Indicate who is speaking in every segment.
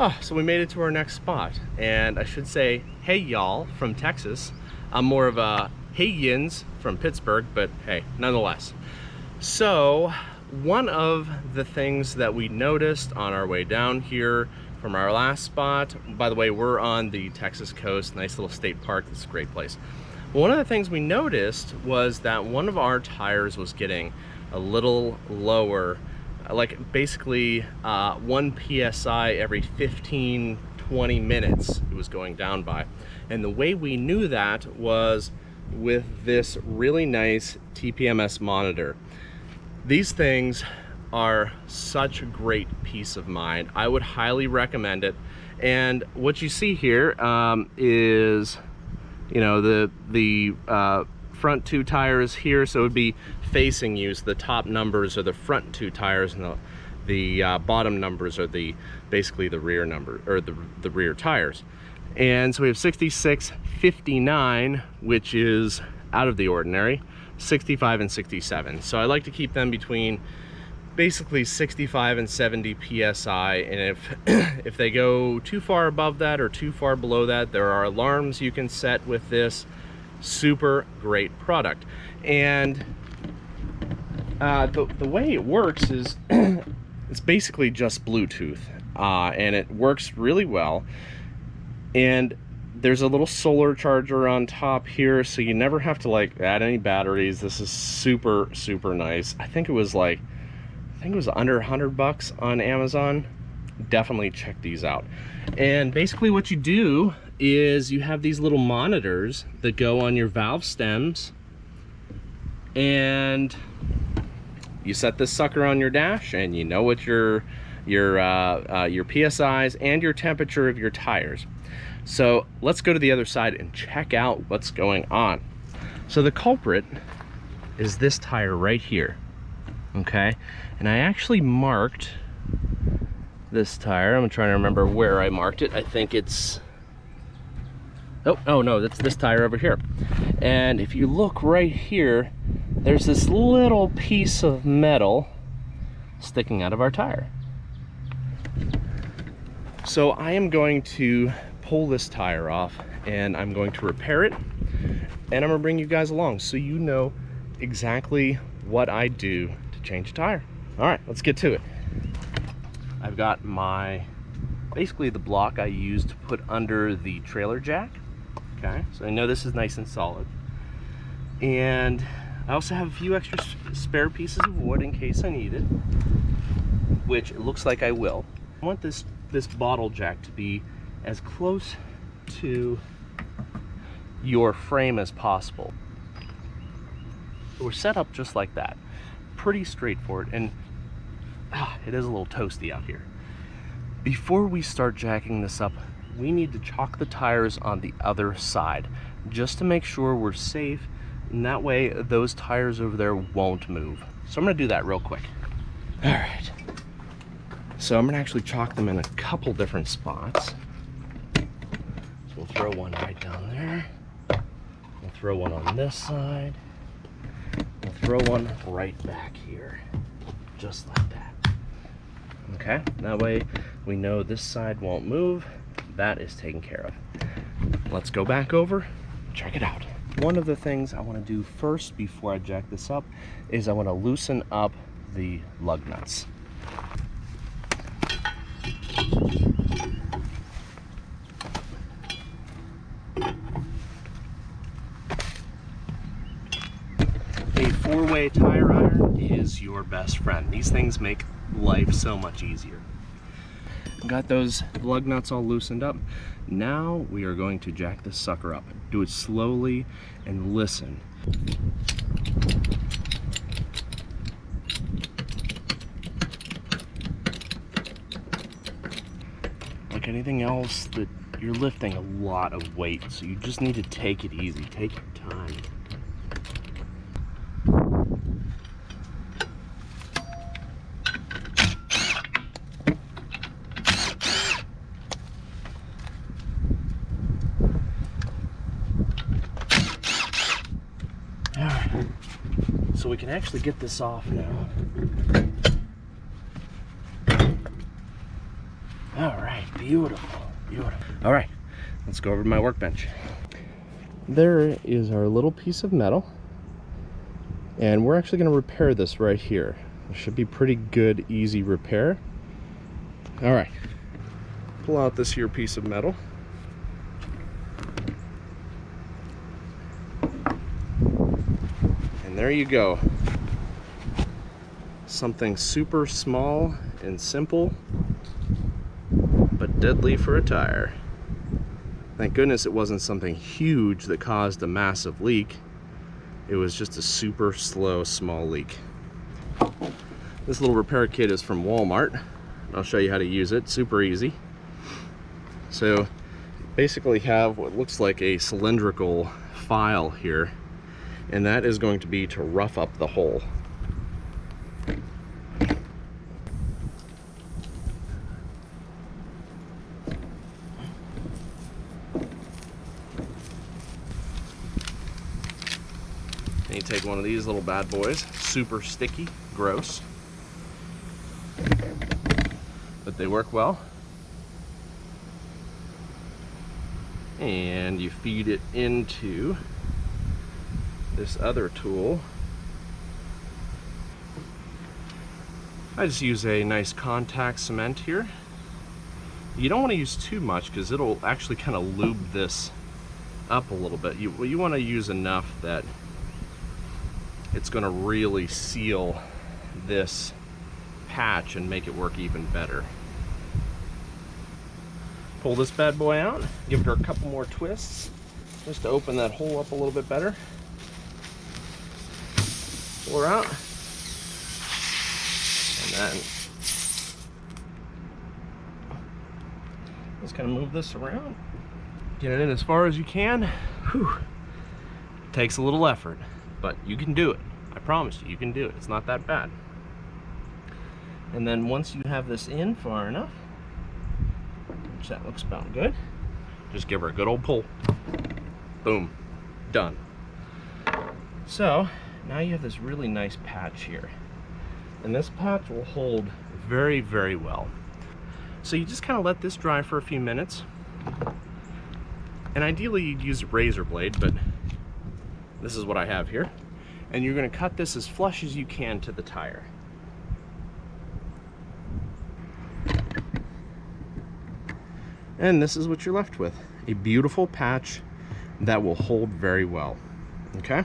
Speaker 1: Oh, so we made it to our next spot, and I should say, hey y'all from Texas. I'm more of a hey yins from Pittsburgh, but hey, nonetheless. So one of the things that we noticed on our way down here from our last spot, by the way, we're on the Texas coast, nice little state park, it's a great place. One of the things we noticed was that one of our tires was getting a little lower, like basically 1 PSI every 15-20 minutes it was going down by. And the way we knew that was with this really nice TPMS monitor. These things are such a great peace of mind. I would highly recommend it. And what you see here is, you know, the front 2 tires here, so it would be facing you, so the top numbers are the front 2 tires, and the bottom numbers are basically the rear number, or the rear tires. And so we have 66, 59, which is out of the ordinary, 65 and 67. So I like to keep them between basically 65 and 70 PSI, and if they go too far above that or too far below that, there are alarms you can set with this. Super great product. And the way it works is it's basically just Bluetooth, and it works really well. And there's a little solar charger on top here, so you never have to like add any batteries. This is super nice. I think it was under $100 on Amazon. Definitely check these out. And basically what you do is you have these little monitors that go on your valve stems, and you set this sucker on your dash, and you know what your PSIs and your temperature of your tires. So let's go to the other side and check out what's going on. So the culprit is this tire right here, okay? And I actually marked this tire. I'm trying to remember where I marked it. I think it's, oh no, that's this tire over here. And if you look right here, there's this little piece of metal sticking out of our tire. So I am going to pull this tire off, and I'm going to repair it, and I'm gonna bring you guys along so you know exactly what I do to change a tire. All right, let's get to it. I've got basically the block I used to put under the trailer jack. Okay, so I know this is nice and solid. And I also have a few extra spare pieces of wood in case I need it, which it looks like I will. I want this bottle jack to be as close to your frame as possible. So we're set up just like that. Pretty straightforward, and it is a little toasty out here. Before we start jacking this up, we need to chock the tires on the other side just to make sure we're safe, and that way those tires over there won't move. So I'm gonna do that real quick. All right. So I'm gonna actually chock them in a couple different spots. So we'll throw one right down there. We'll throw one on this side. We'll throw one right back here, just like that. Okay, that way we know this side won't move. That is taken care of. Let's go back over, check it out. One of the things I want to do first before I jack this up is I want to loosen up the lug nuts. A 4-way tire iron is your best friend. These things make life so much easier. Got those lug nuts all loosened up. Now we are going to jack this sucker up. Do it slowly and listen. Like anything else, that you're lifting a lot of weight, so you just need to take it easy. Take your time. So we can actually get this off now. All right, beautiful, beautiful. All right, let's go over to my workbench. There is our little piece of metal, and we're actually going to repair this right here. It should be pretty good, easy repair. All right, pull out this here piece of metal. And there you go. Something super small and simple, but deadly for a tire. Thank goodness it wasn't something huge that caused a massive leak. It was just a super slow, small leak. This little repair kit is from Walmart. I'll show you how to use it. Super easy. So basically have what looks like a cylindrical file here, and that is going to be to rough up the hole. And you take one of these little bad boys, super sticky, gross, but they work well. And you feed it into this other tool. I just use a nice contact cement here. You don't want to use too much because it'll actually kind of lube this up a little bit. You want to use enough that it's going to really seal this patch and make it work even better. Pull this bad boy out, give her a couple more twists just to open that hole up a little bit better. Pull her out, and then just kind of move this around. Get it in as far as you can. Whew. Takes a little effort, but you can do it. I promise you, you can do it. It's not that bad. And then once you have this in far enough, which that looks about good, just give her a good old pull. Boom, done. So now you have this really nice patch here, and this patch will hold very, very well. So you just kind of let this dry for a few minutes, and ideally you'd use a razor blade, but this is what I have here, and you're going to cut this as flush as you can to the tire. And this is what you're left with, a beautiful patch that will hold very well. Okay,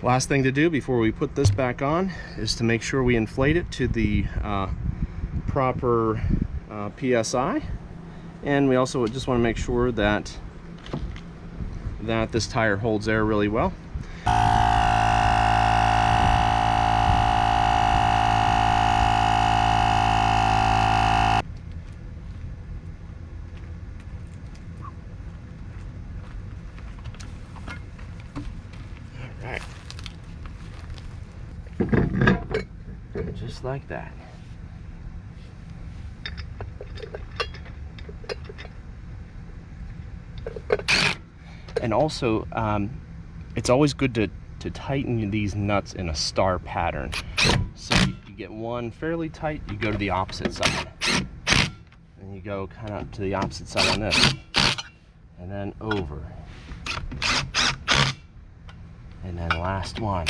Speaker 1: last thing to do before we put this back on is to make sure we inflate it to the proper PSI, and we also just want to make sure that this tire holds air really well. Alright. Just like that. And also, it's always good to tighten these nuts in a star pattern. So you get one fairly tight, you go to the opposite side. And you go kind of to the opposite side on this. And then over. And then last one.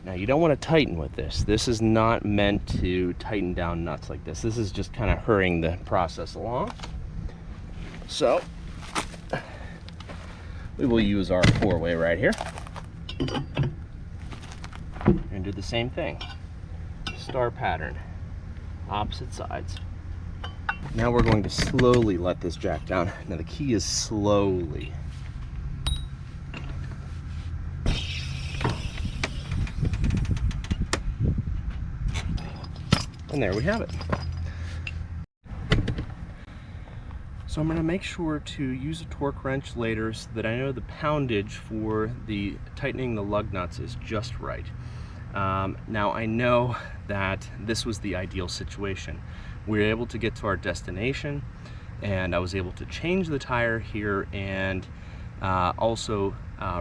Speaker 1: Now you don't want to tighten with this. This is not meant to tighten down nuts like this. This is just kind of hurrying the process along. So we will use our 4-way right here and do the same thing. Star pattern, opposite sides. Now we're going to slowly let this jack down. Now the key is slowly. And there we have it. So I'm going to make sure to use a torque wrench later so that I know the poundage for the tightening the lug nuts is just right. Now I know that this was the ideal situation. We were able to get to our destination, and I was able to change the tire here and also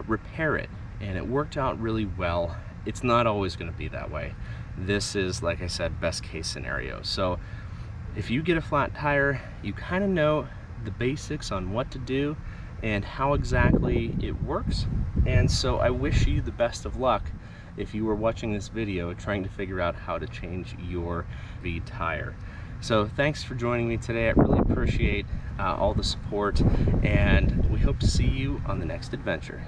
Speaker 1: repair it, and it worked out really well. It's not always going to be that way. this is, like I said, best case scenario. So if you get a flat tire, you kind of know the basics on what to do and how exactly it works. And so I wish you the best of luck if you were watching this video trying to figure out how to change your V tire. So thanks for joining me today. I really appreciate all the support, and we hope to see you on the next adventure.